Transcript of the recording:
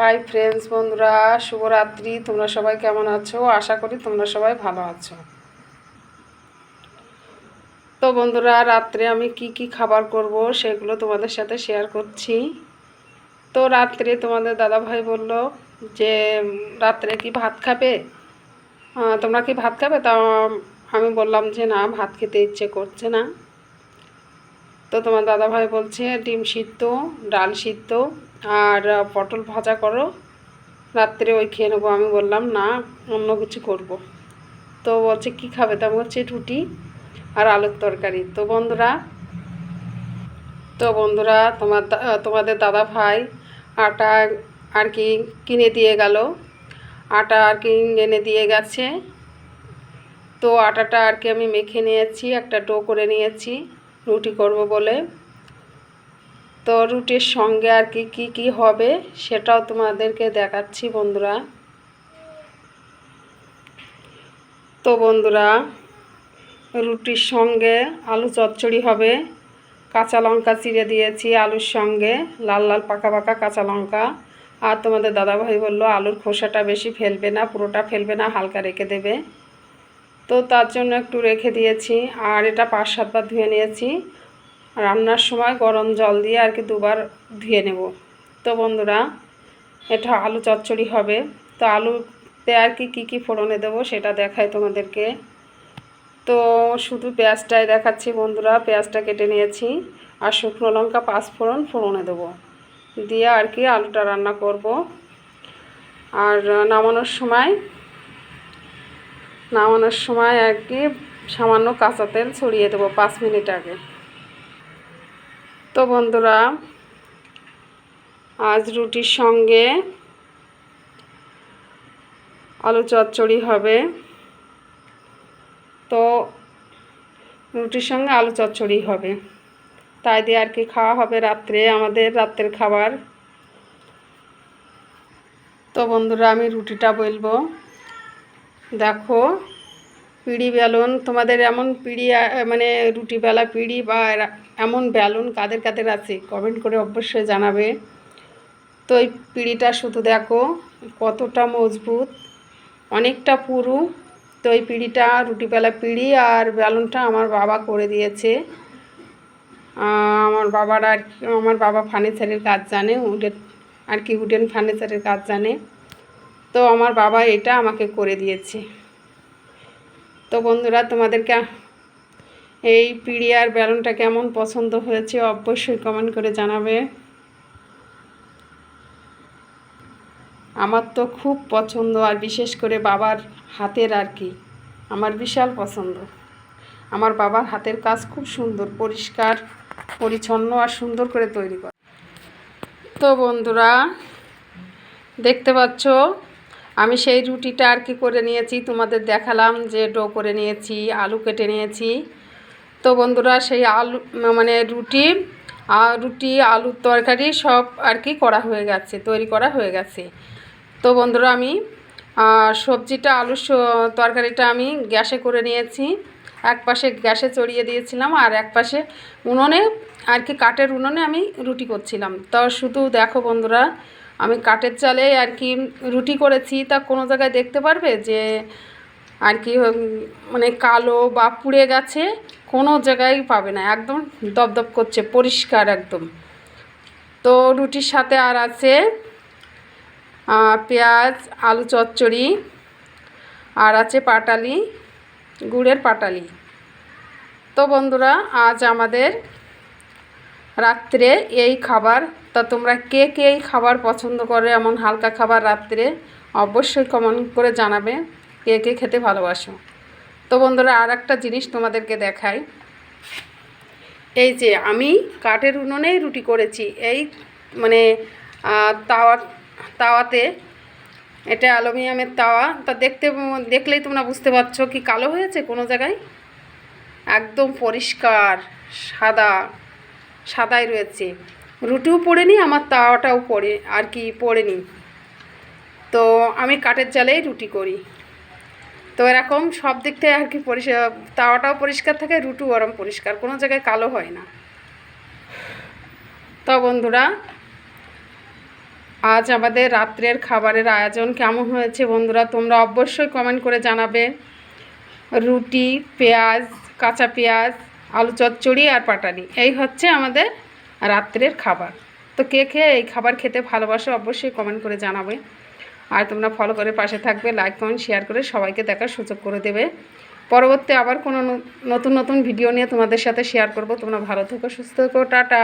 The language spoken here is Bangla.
হাই ফ্রেন্ডস, বন্ধুরা, শুভরাত্রি। তোমরা সবাই কেমন আছো? আশা করি তোমরা সবাই ভালো আছো। তো বন্ধুরা, রাত্রে আমি কি কি খাবার করব সেগুলো তোমাদের সাথে শেয়ার করছি। তো রাত্রে তোমাদের দাদাভাই বলল যে রাত্রে কি ভাত খাবে, তোমরা কি ভাত খাবে? তা আমি বললাম যে না, ভাত খেতে ইচ্ছে করছে না। তো তোমার দাদাভাই বলছে ডিম সিদ্ধ, ডাল সিদ্ধ আর পটল ভাজা করো, রাত্রে ওই খেয়ে নেবো। আমি বললাম না, অন্য কিছু করব। তো বলছে কী খাবে? তা আমি হচ্ছে রুটি আর আলুর তরকারি। তো বন্ধুরা তোমাদের দাদা ভাই আটা আর কি কিনে দিয়ে গেল, আটা আর কি এনে দিয়ে গেছে। তো আটাটা আর কি আমি মেখে নিয়েছি, একটা ডো করে নিয়েছি রুটি করব বলে। তো রুটির সঙ্গে আর কি কি কি হবে সেটাও তোমাদেরকে দেখাচ্ছি বন্ধুরা। তো বন্ধুরা, রুটির সঙ্গে আলু চচ্চড়ি হবে। কাঁচা লঙ্কা চিড়ে দিয়েছি আলুর সঙ্গে, লাল লাল পাকা পাকা কাঁচা লঙ্কা। আর তোমাদের দাদাভাই বললো আলুর খোসাটা বেশি ফেলবে না, পুরোটা ফেলবে না, হালকা রেখে দেবে। তো তার জন্য একটু রেখে দিয়েছি। আর এটা 5-7 বার ধুয়ে নিয়েছি, রান্নার সময় গরম জল দিয়ে আর কি 2বার ধুয়ে নেব। তো বন্ধুরা, এটা আলু চচ্চড়ি হবে। তো আলুতে আর কি কি কি ফোড়নে দেবো সেটা দেখাই তোমাদেরকে। তো শুধু পেঁয়াজটাই দেখাচ্ছি বন্ধুরা। পেঁয়াজটা কেটে নিয়েছি আর শুকনো লঙ্কা 5 ফোড়ন ফোড়নে দেবো, দিয়ে আর কি আলুটা রান্না করব। আর নামানোর সময় আর কি সামান্য কাঁচা তেল ছড়িয়ে দেবো 5 মিনিট আগে। তো বন্ধুরা, আজ রুটির সঙ্গে আলু চচ্চড়ি হবে। তো রুটির সঙ্গে আলু চচ্চড়ি হবে, তাই দিয়ে আর কি খাওয়া হবে রাত্রে, আমাদের রাত্রের খাবার। তো বন্ধুরা, আমি রুটিটা বেলবো। দেখো, পিঁড়ি বেলুন, তোমাদের এমন পিঁড়ি মানে রুটি বেলা পিঁড়ি বা এমন বেলুন কাদের কাদের আছে কমেন্ট করে অবশ্যই জানাবে। তো এই পিঁড়িটা শুধু দেখো কতটা মজবুত, অনেকটা পুরু। তো এই পিঁড়িটা, রুটি বেলা পিঁড়ি আর বেলুনটা আমার বাবা করে দিয়েছে। আমার বাবা ফার্নিচারের কাজ জানে, উডেন ফার্নিচারের কাজ জানে। তো আমার বাবা এটা আমাকে করে দিয়েছে। তো বন্ধুরা, তোমাদেরকে এই পিঁড়ি আর বেলুনটা কেমন পছন্দ হয়েছে অবশ্যই কমেন্ট করে জানাবে। আমার তো খুব পছন্দ, আর বিশেষ করে বাবার হাতের আর কি আমার বিশাল পছন্দ। আমার বাবার হাতের কাজ খুব সুন্দর, পরিষ্কার পরিচ্ছন্ন আর সুন্দর করে তৈরি করে। তো বন্ধুরা, দেখতে পাচ্ছ আমি সেই রুটিটা আর কি করে নিয়েছি, তোমাদের দেখালাম যে ডো করে নিয়েছি, আলু কেটে নিয়েছি। তো বন্ধুরা, সেই আলু মানে রুটি আলুর তরকারি সব আর কি করা হয়ে গেছে, তৈরি করা হয়ে গেছে। তো বন্ধুরা, আমি সবজিটা তরকারিটা আমি গ্যাসে করে নিয়েছি। এক পাশে গ্যাসে চড়িয়ে দিয়েছিলাম আর এক পাশে উনুনে আর কি কাঠের উনুনে আমি রুটি করছিলাম। তো শুধু দেখো বন্ধুরা, আমি কাঠের চালে আর কি রুটি করেছি, তা কোনো জায়গায় দেখতে পারবে যে আর কি মানে কালো বা পুড়ে গেছে? কোনো জায়গায় পাবে না, একদম দপদপ করছে, পরিষ্কার একদম। তো রুটির সাথে আর আছে পেঁয়াজ, আলু চচ্চড়ি, আর আছে পাটালি, গুড়ের পাটালি। তো বন্ধুরা, আজ আমাদের রাত্রে এই খাবার। তা তোমরা কে কে এই খাবার পছন্দ করে, এমন হালকা খাবার রাত্রে অবশ্যই কমেন্ট করে জানাবে কে কে খেতে ভালোবাসো। তো বন্ধুরা, আর একটা জিনিস তোমাদেরকে দেখাই। এই যে আমি কাঠের উনুনেই রুটি করেছি, এই মানে তাওয়াতে, এটা অ্যালুমিনিয়ামের তাওয়া। তা দেখলেই তোমরা বুঝতে পারছো কি কালো হয়েছে কোনো জায়গায়, একদম পরিষ্কার সাদাই রয়েছে। রুটিও পড়েনি, আমার তাওয়াটাও পড়েনি। তো আমি কাঠের জালেই রুটি করি। তো এরকম সব দিক থেকে আর কি তাওয়াটাও পরিষ্কার থাকে, রুটিও গরম পরিষ্কার, কোনো জায়গায় কালো হয় না। তো বন্ধুরা, আজ আমাদের রাত্রের খাবারের আয়োজন কেমন হয়েছে বন্ধুরা, তোমরা অবশ্যই কমেন্ট করে জানাবে। রুটি, পেঁয়াজ, কাঁচা পেঁয়াজ, আলু চচ্চড়ি আর পাটালি, এই হচ্ছে আমাদের রাত্রের খাবার। তো কে কে এই খাবার খেতে ভালোবাসো অবশ্যই কমেন্ট করে জানাবে। আর তোমরা ফলো করে পাশে থাকবে, লাইক কমেন্ট শেয়ার করে সবাইকে দেখার সুযোগ করে দেবে। পরবর্তী আবার কোনো নতুন নতুন ভিডিও নিয়ে তোমাদের সাথে শেয়ার করব। তোমরা ভালো থেকো, সুস্থ থেকো, টাটা।